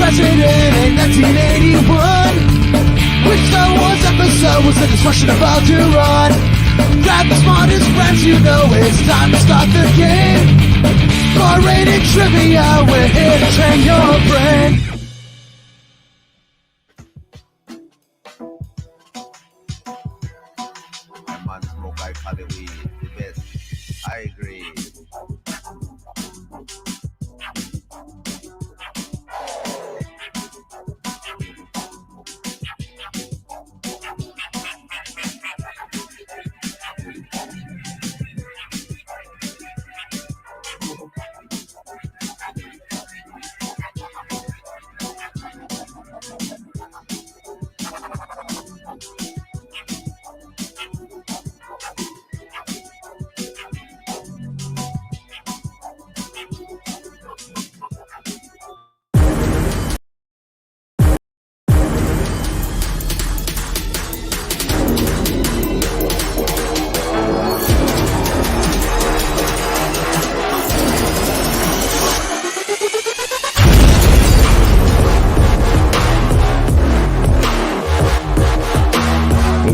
President in 1981. Which Star Wars episode was the destruction about to run? Grab the smartest friends, you know it's time to start the game. R-rated trivia, we're here to train your brain. My man smoke, I call it weed. The best. I agree.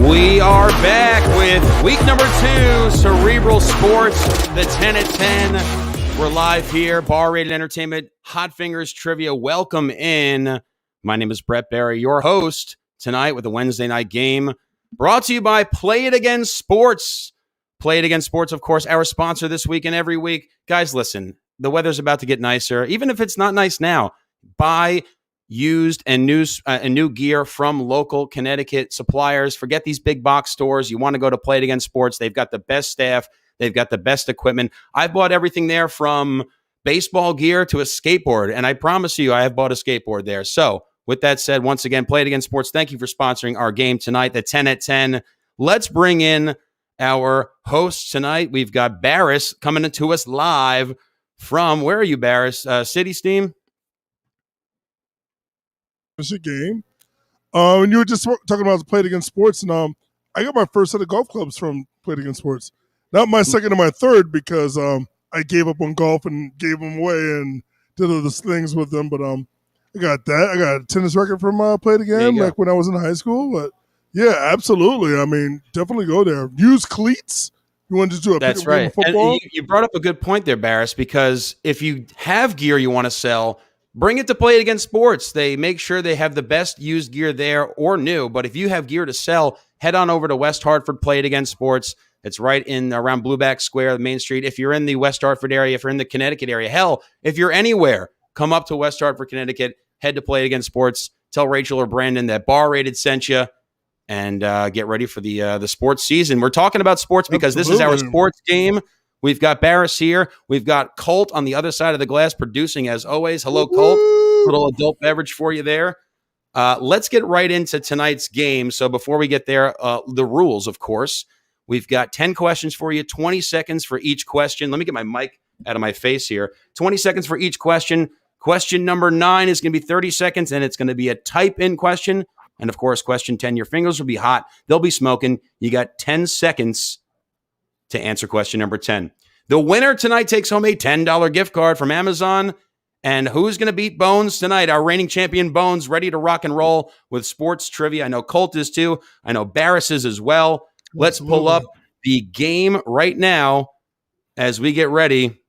We are back with week number 2, Cerebral Sports, the 10 at 10. We're live here, Bar Rated Entertainment, Hot Fingers Trivia. Welcome in. My name is Brett Barry, your host tonight with the Wednesday night game. Brought to you by Play It Again Sports. Play It Again Sports, of course, our sponsor this week and every week. Guys, listen, the weather's about to get nicer. Even if it's not nice now, buy used and new gear from local Connecticut suppliers. Forget these big box stores. You want to go to Play It Again Sports. They've got the best staff. They've got the best equipment. I've bought everything there from baseball gear to a skateboard, and I promise you I have bought a skateboard there. So with that said, once again, Play It Again Sports, thank you for sponsoring our game tonight, the 10 at 10. Let's bring in our hosts tonight. We've got Barris coming to us live from, where are you, Barris? City Steam? It's a game. And you were just talking about Play It Again Sports, and I got my first set of golf clubs from Play It Again Sports. Not my second and my third, because I gave up on golf and gave them away and did other things with them. But I got that. I got a tennis record from Play It Again, like when I was in high school. But yeah, absolutely. I mean, definitely go there. Use cleats. You want to do a That's right. football? And you brought up a good point there, Barris, because if you have gear you want to sell, bring it to Play It Again Sports. They make sure they have the best used gear there or new. But if you have gear to sell, head on over to West Hartford Play It Again Sports. It's right in around Blueback Square, the Main Street. If you're in the West Hartford area, if you're in the Connecticut area, hell, if you're anywhere, come up to West Hartford, Connecticut, head to Play It Again Sports. Tell Rachel or Brandon that Bar Rated sent you, and get ready for the sports season. We're talking about sports because This is our sports game. We've got Barris here. We've got Colt on the other side of the glass producing as always. Hello, Colt. Little adult beverage for you there. Let's get right into tonight's game. So before we get there, the rules, of course. We've got 10 questions for you, 20 seconds for each question. Let me get my mic out of my face here. 20 seconds for each question. Question number 9 is going to be 30 seconds, and it's going to be a type-in question. And, of course, question 10, your fingers will be hot. They'll be smoking. You got 10 seconds to answer question number 10. The winner tonight takes home a $10 gift card from Amazon. And who's going to beat Bones tonight? Our reigning champion, Bones, ready to rock and roll with sports trivia. I know Colt is too. I know Barris is as well. Let's pull up the game right now as we get ready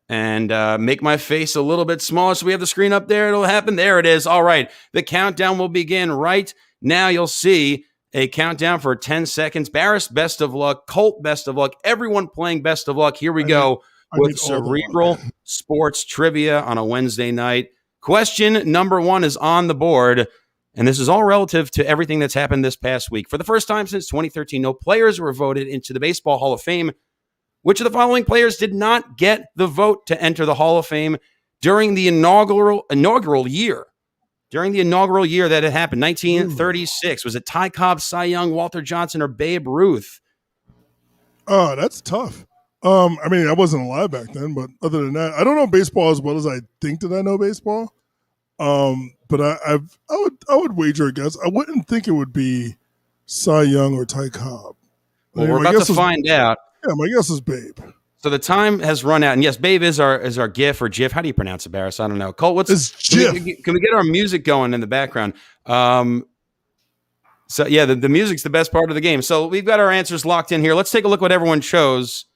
and make my face a little bit smaller so we have the screen up there. It'll happen. There it is. All right. The countdown will begin right now. You'll see a countdown for 10 seconds. Barris, best of luck. Colt, best of luck. Everyone playing best of luck. Here we go with Cerebral Sports Trivia on a Wednesday night. Question number 1 is on the board, and this is all relative to everything that's happened this past week. For the first time since 2013, no players were voted into the Baseball Hall of Fame. Which of the following players did not get the vote to enter the Hall of Fame during the inaugural year? During the inaugural year that it happened, 1936. Was it Ty Cobb, Cy Young, Walter Johnson, or Babe Ruth? Oh, that's tough. I mean, I wasn't alive back then, but other than that, I don't know baseball as well as I think that I know baseball. But I would wager a guess. I wouldn't think it would be Cy Young or Ty Cobb. Well, we're about to find out. Yeah, my guess is Babe. So the time has run out, and yes, Babe is our GIF or GIF. How do you pronounce it, Barris? I don't know. Colt, it's GIF. Can we get our music going in the background? So yeah, the music's the best part of the game. So we've got our answers locked in here. Let's take a look what everyone chose.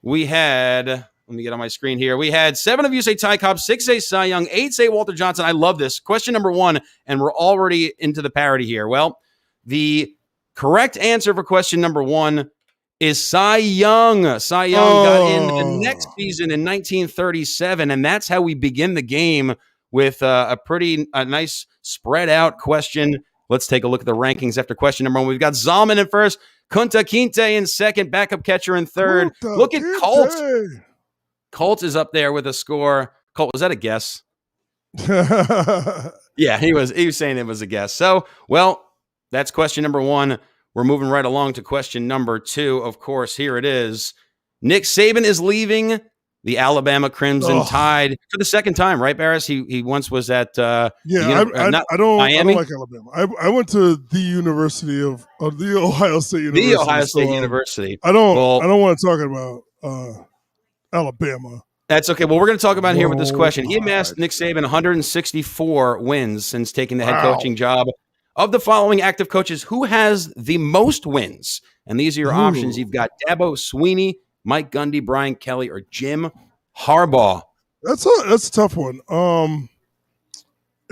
We had, let me get on my screen here. We had 7 of you say Ty Cobb, 6 say Cy Young, 8 say Walter Johnson. I love this. Question number 1, and we're already into the parody here. Well, the correct answer for question number 1 is Cy Young. Cy Young got in the next season in 1937, and that's how we begin the game with a nice spread out question. Let's take a look at the rankings after question number 1. We've got Zalman in first, Kunta Kinte in second, backup catcher in third. Look at Colt. Colt is up there with a score. Colt, was that a guess? Yeah, he was saying it was a guess. So, well, that's question number 1. We're moving right along to question number 2. Of course, here it is. Nick Saban is leaving the Alabama Crimson Tide for the second time, right, Barris? He once was at I don't like Alabama. I went to the University of the Ohio State University. The Ohio State University. I don't want to talk about Alabama. That's okay. Well, we're going to talk about here with this question. He amassed Nick Saban 164 wins since taking the head coaching job. Of the following active coaches, who has the most wins? And these are your options. You've got Dabo Sweeney, Mike Gundy, Brian Kelly, or Jim Harbaugh. That's a tough one. And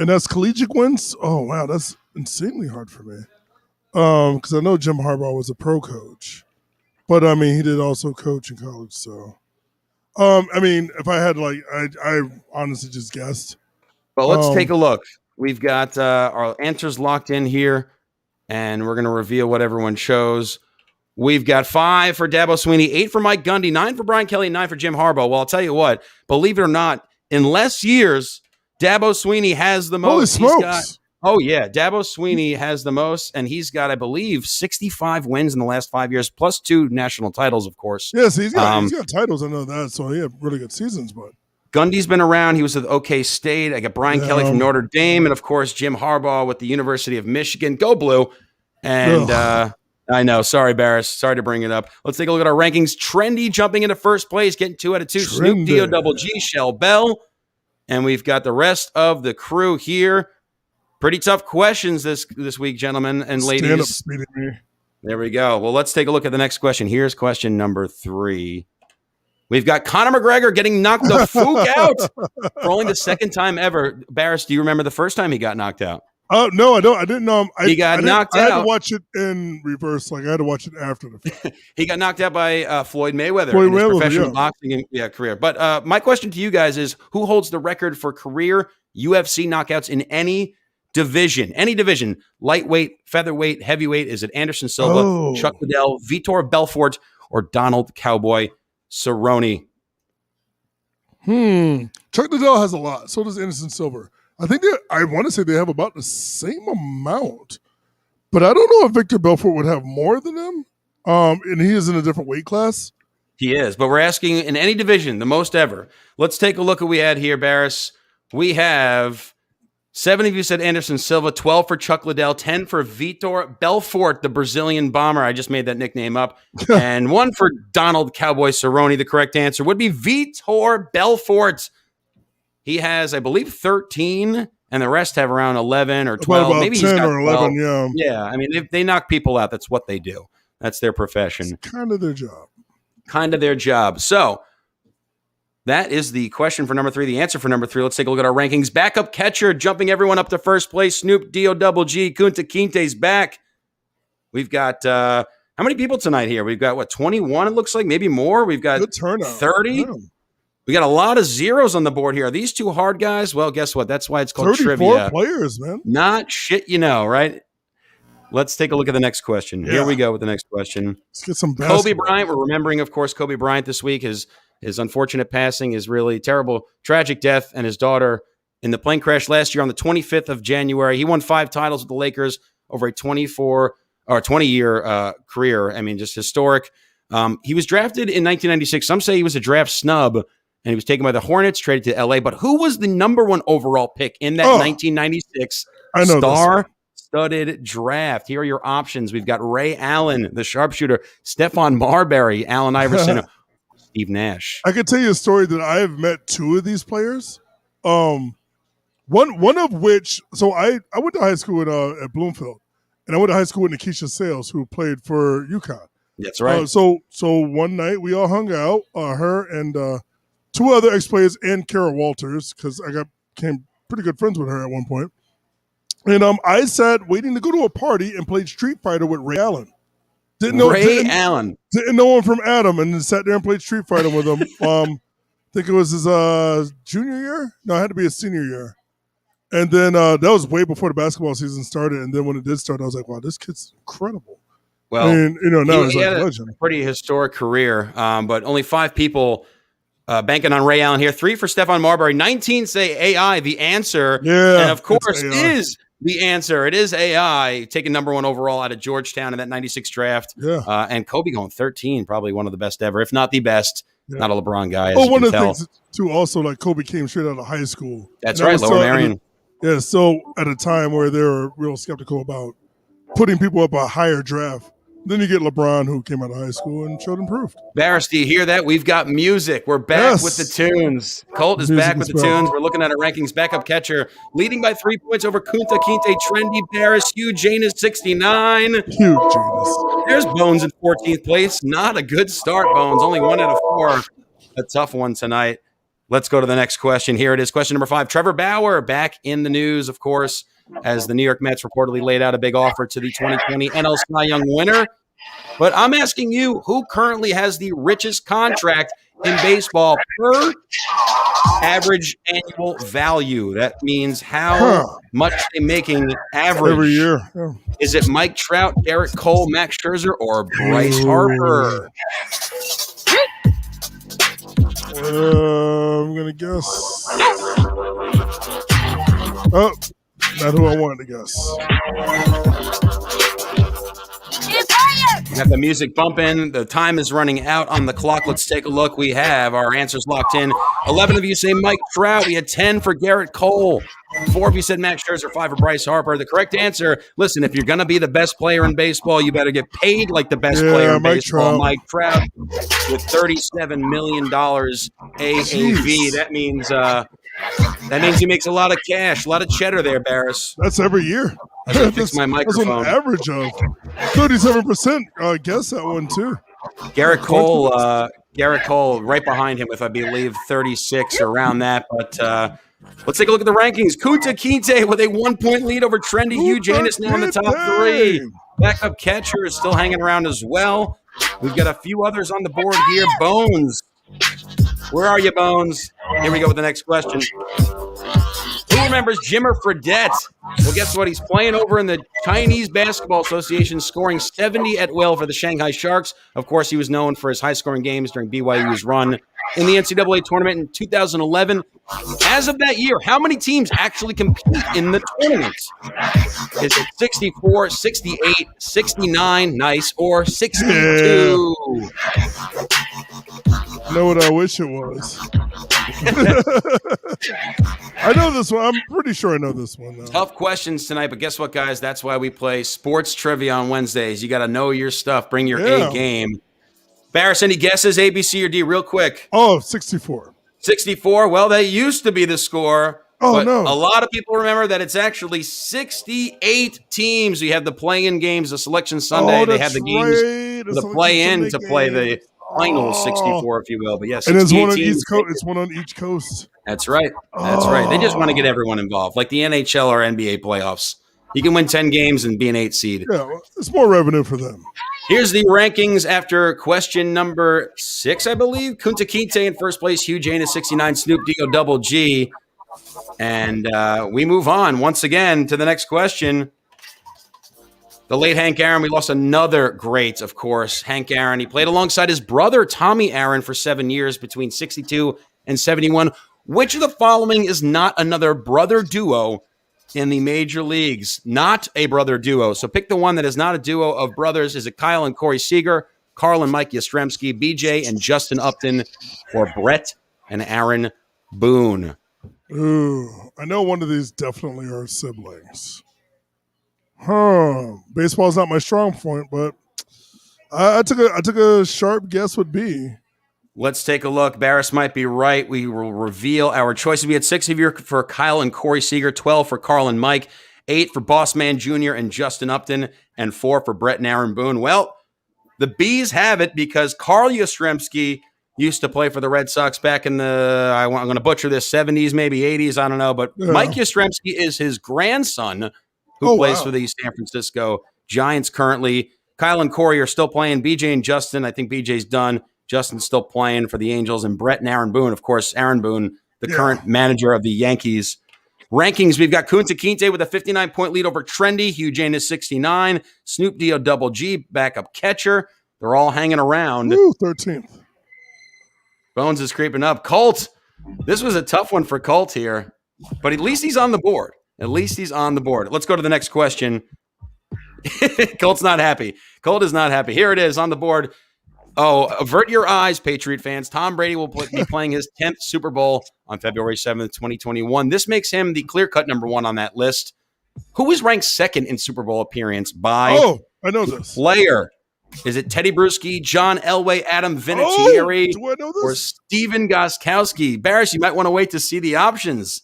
that's collegiate wins. Oh wow, that's insanely hard for me. Because I know Jim Harbaugh was a pro coach, but I mean he did also coach in college. So, I mean, if I had I honestly just guessed. But let's take a look. We've got our answers locked in here, and we're going to reveal what everyone chose. We've got 5 for Dabo Sweeney, 8 for Mike Gundy, 9 for Brian Kelly, and 9 for Jim Harbaugh. Well, I'll tell you what, believe it or not, in less years, Dabo Sweeney has the most. Holy smokes. Dabo Sweeney has the most, and he's got, I believe, 65 wins in the last 5 years, plus 2 national titles, of course. Yes, he's got titles, I know that, so he had really good seasons, but Gundy's been around. He was at OK State. I got Brian Kelly from Notre Dame. And, of course, Jim Harbaugh with the University of Michigan. Go Blue. And I know. Sorry, Barris. Sorry to bring it up. Let's take a look at our rankings. Trendy jumping into first place, getting 2 out of 2. Snoop D-O-double-G, Shell Bell. And we've got the rest of the crew here. Pretty tough questions this week, gentlemen and ladies. Stand up, me. There we go. Well, let's take a look at the next question. Here's question number 3. We've got Conor McGregor getting knocked the fuck out for only the second time ever. Barris, do you remember the first time he got knocked out? Oh, no, I don't. I didn't know. He got knocked out. I had to watch it in reverse. I had to watch it after the fact. He got knocked out by Floyd Mayweather in his professional boxing career. But my question to you guys is, who holds the record for career UFC knockouts in any division? Any division. Lightweight, featherweight, heavyweight. Is it Anderson Silva, Chuck Liddell, Vitor Belfort, or Donald Cowboy Cerrone? Chuck Liddell has a lot. So does Anderson Silva. I want to say they have about the same amount, but I don't know if Victor Belfort would have more than him. And he is in a different weight class. He is, but we're asking in any division, the most ever. Let's take a look at what we had here, Barris. We have 7 of you said Anderson Silva, 12 for Chuck Liddell, 10 for Vitor Belfort, the Brazilian bomber. I just made that nickname up. And 1 for Donald Cowboy Cerrone. The correct answer would be Vitor Belfort. He has, I believe, 13, and the rest have around 11 or 12. Maybe 10 he's got or 11, 12. Yeah, I mean, they knock people out. That's what they do. That's their profession. It's kind of their job. Kind of their job. So That is the question for number 3. The answer for number 3. Let's take a look at our rankings. Backup catcher, jumping everyone up to first place. Snoop D-O-double-G. Kunta Kinte's back. We've got how many people tonight here? We've got 21. It looks like maybe more. We've got Good turnout. 30. Yeah. We got a lot of zeros on the board here. Are these too hard, guys? Well, guess what? That's why it's called 34 trivia. Players, man. Not shit, right? Let's take a look at the next question. Yeah. Here we go with the next question. Let's get some basketball. Kobe Bryant. We're remembering, of course, Kobe Bryant this week. His unfortunate passing, his really terrible, tragic death, and his daughter in the plane crash last year on the 25th of January. He won 5 titles with the Lakers over a 20-year career. I mean, just historic. He was drafted in 1996. Some say he was a draft snub, and he was taken by the Hornets, traded to LA. But who was the number 1 overall pick in that 1996 star-studded draft? Here are your options. We've got Ray Allen, the sharpshooter, Stephon Marbury, Allen Iverson, Steve Nash. I can tell you a story that I have met 2 of these players. One of which, so I went to high school at Bloomfield, and I went to high school with Nikisha Sales, who played for UConn. That's right. So one night we all hung out, her and 2 other ex-players and Kara Walters, because I became pretty good friends with her at one point. And I sat waiting to go to a party and played Street Fighter with Ray Allen. Didn't know him from Adam, and then sat there and played Street Fighter with him. I think it was his junior year. No, it had to be his senior year. And then that was way before the basketball season started. And then when it did start, I was like, wow, this kid's incredible. Well, and, now he's he like had a legend. A pretty historic career, but only 5 people banking on Ray Allen here. 3 for Stephon Marbury. 19 say AI, the answer. Yeah, and of course is the answer. It is AI, taking number 1 overall out of Georgetown in that 96 draft. Yeah. And Kobe going 13, probably one of the best ever, if not the best. Yeah. Not a LeBron guy. One of the things, too, also, like Kobe came straight out of high school. That's right, Lower Marion. Yeah, so at a time where they were real skeptical about putting people up a higher draft. Then you get LeBron, who came out of high school and showed improved. Barris, do you hear that? We've got music. We're back with the tunes. Colt is back with the tunes. We're looking at our rankings. Backup catcher, leading by 3 points over Kunta Kinte. Trendy Barris. Hugh Janus, 69. Hugh Janus. There's Bones in 14th place. Not a good start, Bones. Only 1 out of 4. A tough one tonight. Let's go to the next question. Here it is. Question number 5. Trevor Bauer back in the news, of course, as the New York Mets reportedly laid out a big offer to the 2020 NL Cy Young winner. But I'm asking you, who currently has the richest contract in baseball per average annual value? That means how much they're making average every year. Yeah. Is it Mike Trout, Garrett Cole, Max Scherzer, or Bryce Harper? I'm going to guess. Oh, not who I wanted to guess. We have the music bumping. The time is running out on the clock. Let's take a look. We have our answers locked in. 11 of you say Mike Trout. We had 10 for Garrett Cole. 4 of you said Max Scherzer, 5 for Bryce Harper. The correct answer, listen, if you're going to be the best player in baseball, you better get paid like the best player in baseball. Mike Trout with $37 million AAV. Jeez. That means he makes a lot of cash, a lot of cheddar there, Barris. That's every year. I gotta fix my microphone. That's an average of 37%. Guess that one too. Garrett Cole right behind him with, I believe, 36 around that. But let's take a look at the rankings. Kunta Kinte with a 1-point lead over trendy Hugh Janus now in the top 3. Backup catcher is still hanging around as well. We've got a few others on the board here. Bones. Where are you, Bones? Here we go with the next question. Who remembers Jimmer Fredette? Well, guess what? He's playing over in the Chinese Basketball Association, scoring 70 at will for the Shanghai Sharks. Of course, he was known for his high-scoring games during BYU's run in the NCAA tournament in 2011. As of that year, how many teams actually compete in the tournament? Is it 64, 68, 69, nice, or 62? Yeah. Know what I wish it was. I know this one. I'm pretty sure I know this one, though. Tough questions tonight, but guess what, guys? That's why we play sports trivia on Wednesdays. You got to know your stuff. Bring your A game. Barris, any guesses, A, B, C, or D, real quick? Oh, 64. 64? Well, that used to be the score. Oh, but no. A lot of people remember that it's actually 68 teams. You have the play-in games, the Selection Sunday. They have the games, the play-in to play the final Oh, 64, if you will. But yeah, and it's 68 one on teams. each coast. It's one on each coast. That's right. That's right. They just want to get everyone involved, like the NHL or NBA playoffs. You can win 10 games and be an 8 seed. Yeah, well, it's more revenue for them. Here's the rankings after question number 6, I believe. Kunta Kinte in first place, Hugh Janus 69, Snoop D-O double G. And we move on once again to the next question. The late Hank Aaron, we lost another great, of course, Hank Aaron. He played alongside his brother, Tommy Aaron, for 7 years between 62 and 71. Which of the following is not another brother duo in the major leagues? Not a brother duo. So pick the one that is not a duo of brothers. Is it Kyle and Corey Seager, Carl and Mike Yastrzemski, BJ and Justin Upton, or Brett and Aaron Boone? Ooh, I know one of these definitely are siblings. Baseball's not my strong point, but I took a sharp guess would be. Let's take a look. Barris might be right. We will reveal our choices. We had 6 of you for Kyle and Corey Seager, 12 for Carl and Mike, 8 for Boss Man Jr. and Justin Upton, and 4 for Brett and Aaron Boone. Well, the Bees have it because Carl Yastrzemski used to play for the Red Sox back in the, I'm going to butcher this, 70s, maybe 80s, I don't know. But Yeah. Mike Yastrzemski is his grandson who plays for the San Francisco Giants currently. Kyle and Corey are still playing. BJ and Justin, I think BJ's done. Justin's still playing for the Angels. And Brett and Aaron Boone, of course, Aaron Boone, the current manager of the Yankees. Rankings, we've got Kunta Kinte with a 59-point lead over Trendy. Hugh Janus 69. Snoop D-O double G, backup catcher. They're all hanging around. Woo, 13th. Bones is creeping up. Colt, this was a tough one for Colt here. But at least he's on the board. At least he's on the board. Let's go to the next question. Colt's not happy. Colt is not happy. Here it is on the board. Oh, avert your eyes, Patriot fans. Tom Brady will be playing his 10th Super Bowl on February 7th, 2021. This makes him the clear-cut number 1 on that list. Who is ranked 2nd in Super Bowl appearance by I know this player? Is it Teddy Bruschi, John Elway, Adam Vinatieri, do I know this? or Steven Gostkowski? Barris, you might want to wait to see the options.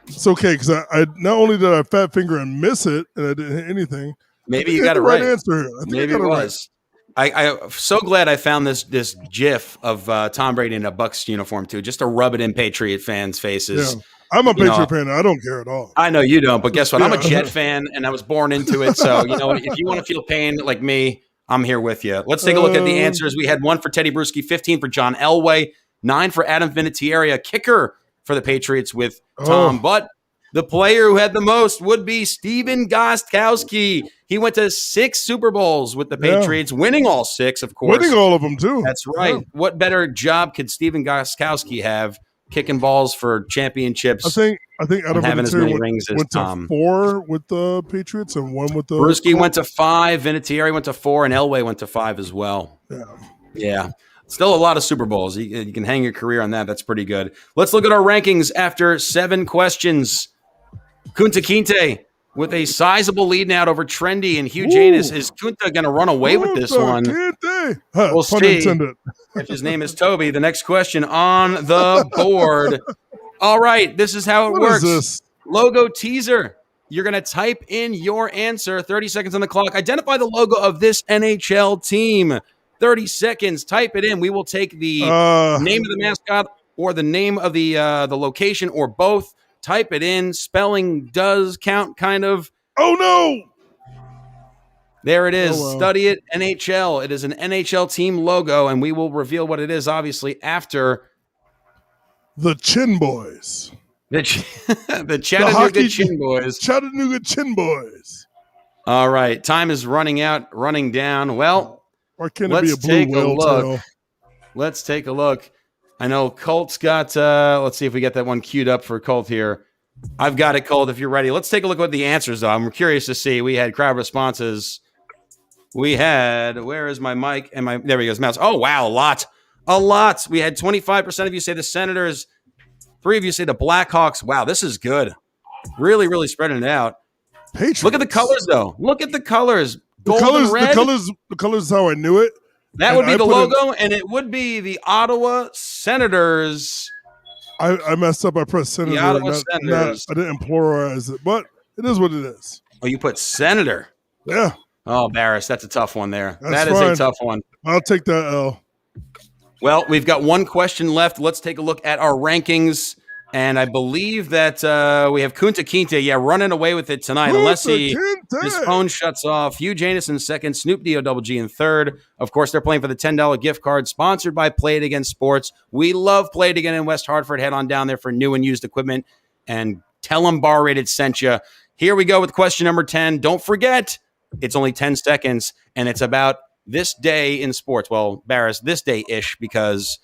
It's okay because I not only did I fat finger and miss it, and I didn't hit anything. Maybe you got it right. Answer here. Maybe it was. I'm so glad I found this GIF of Tom Brady in a Bucs uniform too, just to rub it in Patriot fans' faces. Yeah. I'm a Patriot fan. I don't care at all. I know you don't, but guess what? I'm a Jet fan, and I was born into it. So you know, if you want to feel pain like me, I'm here with you. Let's take a look at the answers. We had 1 for Teddy Bruschi, 15 for John Elway, 9 for Adam Vinatieri, a kicker for the Patriots with Tom. But the player who had the most would be Steven Gostkowski. He went to 6 Super Bowls with the Patriots, winning all 6, of course. Winning all of them, too. That's right. Yeah. What better job could Steven Gostkowski have kicking balls for championships? I think Adam having as many went, rings as went Tom. To 4 with the Patriots and 1 with the Bruschi went to 5, Vinatieri went to 4, and Elway went to 5 as well. Yeah. Still a lot of Super Bowls. You can hang your career on that. That's pretty good. Let's look at our rankings after 7 questions. Kunta Kinte with a sizable lead now over Trendy and Hugh Janus. Is Kunta going to run away with this one? We'll see. If his name is Toby. The next question on the board. All right, this is how it works. Logo teaser. You're going to type in your answer. 30 seconds on the clock. Identify the logo of this NHL team. 30 seconds. Type it in. We will take the name of the mascot or the name of the location or both. Type it in. Spelling does count, kind of. Oh, no. There it is. Study it. NHL. It is an NHL team logo, and we will reveal what it is, obviously, after. The Chin Boys. The Chattanooga Chin Boys. Chattanooga Chin Boys. All right. Time is running down. Well, or can it be a blue whale tail? Let's take a look. I know Colt's got, let's see if we get that one queued up for Colt here. I've got it, Colt, if you're ready. Let's take a look at what the answers are. I'm curious to see. We had crowd responses. We had, where is my mic? There he goes, mouse. Oh, wow, a lot. We had 25% of you say the Senators. 3 of you say the Blackhawks. Wow, this is good. Really, really spreading it out. Patriots. Look at the colors, though. Look at the colors. The colors is how I knew it. That would be the logo, and it would be the Ottawa Senators. I messed up. I pressed Senator. The Ottawa Senators. I didn't pluralize it, but it is what it is. Oh, you put Senator. Yeah. Oh, Barris, that's a tough one there. That's That is fine. a tough one. I'll take that L. Well, we've got one question left. Let's take a look at our rankings. And I believe that we have Kunta Kinte, running away with it tonight, unless his phone shuts off. Hugh Janus in second, Snoop D-O-double-G in third. Of course, they're playing for the $10 gift card, sponsored by Play It Again Sports. We love Play It Again in West Hartford. Head on down there for new and used equipment, and tell them Bar Rated sent you. Here we go with question number 10. Don't forget, it's only 10 seconds, and it's about this day in sports. Well, Barris, this day-ish, because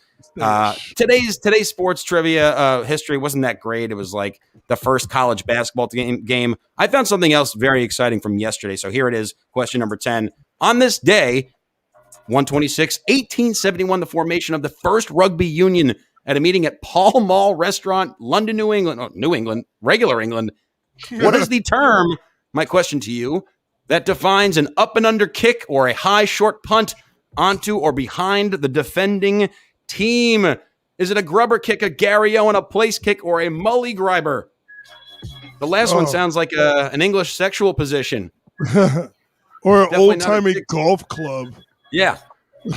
today's sports trivia history wasn't that great. It was like the first college basketball game. I found something else very exciting from yesterday. So here it is, question number 10. On this day, 1871, the formation of the first rugby union at a meeting at Pall Mall Restaurant, London, New England, regular England. What is the term, my question to you, that defines an up and under kick or a high short punt onto or behind the defending team? Is it a grubber kick, a Gary Owen, a place kick, or a mully griber? The last one sounds like an English sexual position. Or an old-timey golf club. Yeah.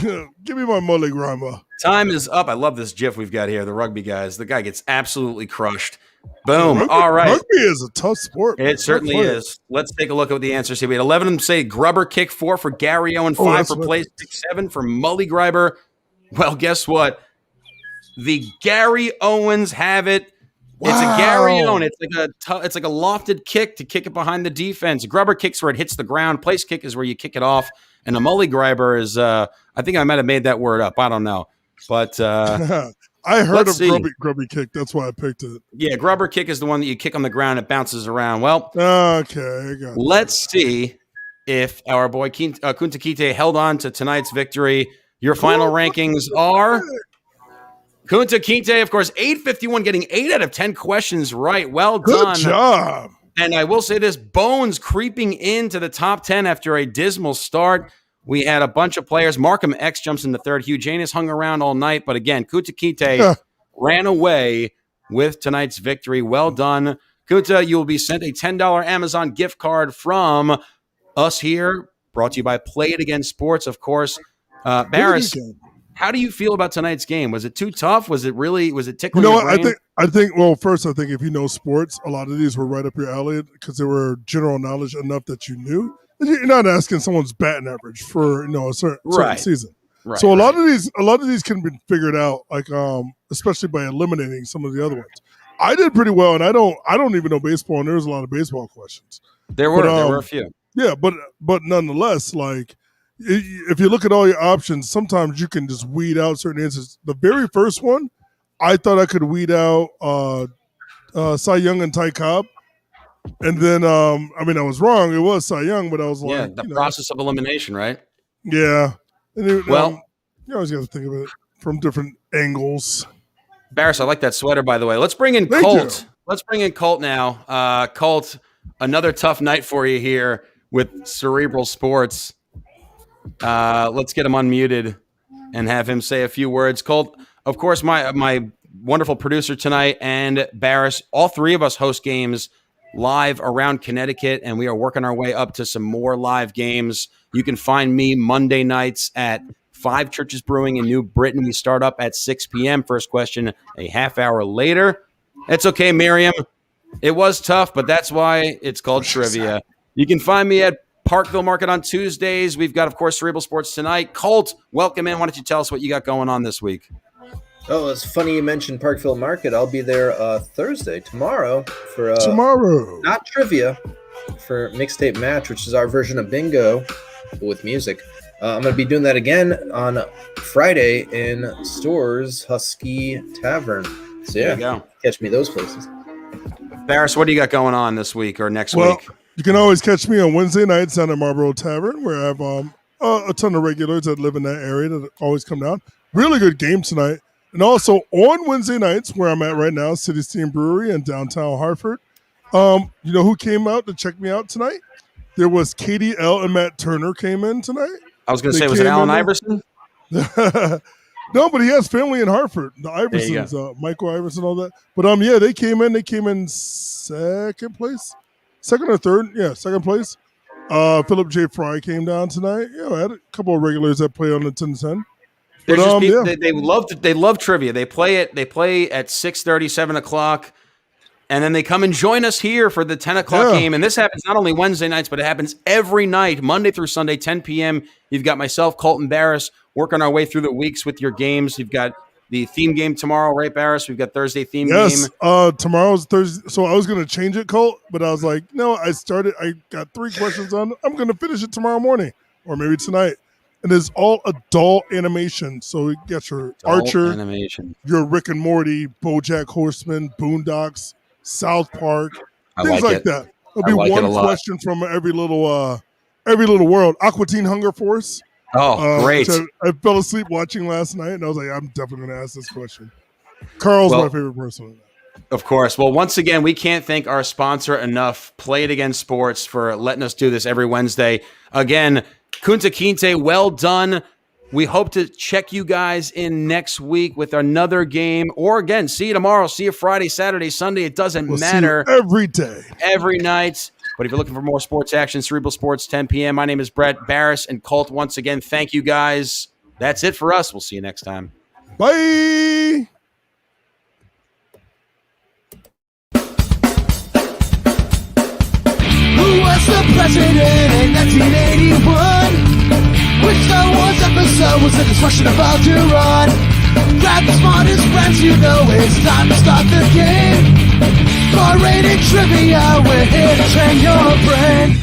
Give me my mully griber. Time is up. I love this GIF we've got here, the rugby guys. The guy gets absolutely crushed. Boom. All right. Rugby is a tough sport. It certainly is. Let's take a look at the answers here. We had 11 of them say grubber kick, 4 for Gary Owen, 5 for place kick, 7 for mully griber. Well, guess what? The Gary Owens have it. Wow. It's a Gary Owen. It's like a lofted kick to kick it behind the defense. Grubber kick's where it hits the ground. Place kick is where you kick it off. And a mully griber is, I think I might have made that word up. I don't know. But I heard of grubby kick. That's why I picked it. Yeah, grubber kick is the one that you kick on the ground. It bounces around. Well, okay. Let's see if our boy Kunta Kinte held on to tonight's victory. Your final rankings are Kunta Kinte, of course, 851, getting 8 out of 10 questions right. Well done. Good job. And I will say this, Bones creeping into the top 10 after a dismal start. We had a bunch of players. Markham X jumps in the third. Hugh Janus hung around all night. But again, Kunta Kinte ran away with tonight's victory. Well done. Kunta, you will be sent a $10 Amazon gift card from us here, brought to you by Play It Again Sports, of course. Barris, how do you feel about tonight's game? Was it too tough? Was it tickling your brain? I think if you know sports, a lot of these were right up your alley because they were general knowledge enough that you knew. You're not asking someone's batting average for a certain season. Right, so a lot of these can be figured out, like especially by eliminating some of the other ones. I did pretty well, and I don't even know baseball, and there was a lot of baseball questions. There were a few. Yeah, but nonetheless, like if you look at all your options, sometimes you can just weed out certain answers. The very first one, I thought I could weed out Cy Young and Ty Cobb. And then, I was wrong. It was Cy Young, but I was like, the process of elimination, right? Yeah. And you always got to think of it from different angles. Barris, I like that sweater, by the way. Let's bring in Colt. Let's bring in Colt now. Colt, another tough night for you here with Cerebral Sports. Let's get him unmuted and have him say a few words. Colt, of course, my wonderful producer tonight, and Barris, all three of us host games live around Connecticut, and we are working our way up to some more live games. You can find me Monday nights at 5 Churches Brewing in New Britain. We start up at 6 p.m. First question a half hour later. It's okay, Miriam. It was tough, but that's why it's called trivia. You can find me at Parkville Market on Tuesdays. We've got, of course, Cerebral Sports tonight. Colt, welcome in. Why don't you tell us what you got going on this week? Oh, it's funny you mentioned Parkville Market. I'll be there tomorrow for not trivia, for Mixtape Match, which is our version of bingo with music. I'm going to be doing that again on Friday in Stores Husky Tavern. So yeah, there you go. Catch me those places. Barris, what do you got going on this week or next week? You can always catch me on Wednesday nights down at Marlboro Tavern, where I have a ton of regulars that live in that area that always come down. Really good game tonight. And also on Wednesday nights, where I'm at right now, City Steam Brewery in downtown Hartford. You know who came out to check me out tonight? There was Katie L. and Matt Turner came in tonight. I was going to say, was it Allen Iverson? No, but he has family in Hartford. The Iversons, Michael Iverson, all that. But they came in. They came in second place, second or third. Yeah, second place. Philip J. Fry came down tonight. I had a couple of regulars that play on the 1010. There's just people, they love trivia. They play at 6:30, 7 o'clock, and then they come and join us here for the 10 o'clock game. And this happens not only Wednesday nights, but it happens every night, Monday through Sunday, 10 p.m. You've got myself, Colton Barris, working our way through the weeks with your games. You've got the theme game tomorrow, right, Barris? We've got Thursday theme game. Yes, tomorrow's Thursday. So I was going to change it, Colt, but I was like, no, I got 3 questions on. I'm going to finish it tomorrow morning or maybe tonight. And it's all adult animation. So you get your adult Archer, animation, your Rick and Morty, BoJack Horseman, Boondocks, South Park, things like that. There'll be one question from every little world. Aqua Teen Hunger Force. Oh, great. I fell asleep watching last night, and I was like, I'm definitely going to ask this question. Carl's my favorite person. Of course. Well, once again, we can't thank our sponsor enough, Play It Again Sports, for letting us do this every Wednesday. Again, Kunta Kinte, well done. We hope to check you guys in next week with another game. Or again, see you tomorrow. See you Friday, Saturday, Sunday. It doesn't matter. See you every day. Every night. But if you're looking for more sports action, Cerebral Sports, 10 p.m. My name is Brett Barris and Colt. Once again, thank you guys. That's it for us. We'll see you next time. Bye. Who was the president in 1981? Which Star Wars episode was the destruction about to run? Grab the smartest friends, you know it's time to start the game. R-rated trivia, we're here to train your brain.